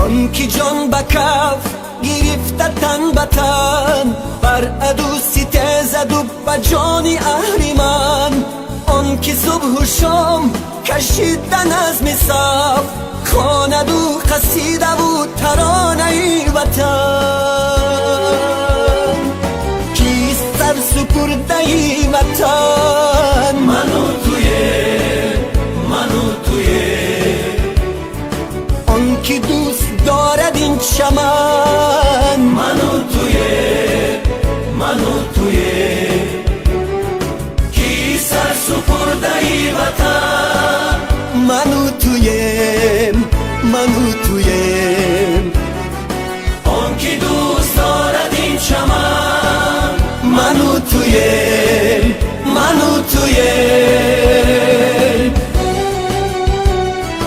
آن که جان به کف گرفته تن به تن، بر عدو سیته زد و به جان اهریمن. آن که صبح و شام کشیده نظم صف، خواند و قصیده و ترانه وطن. کیست سر سپرده وطن؟ من و تویه، آن که دوست دارد این چمن. من و تویه، کی سر سپرده وطن؟ من و تویم، آن که دوست دارد این چمن. من و تویم.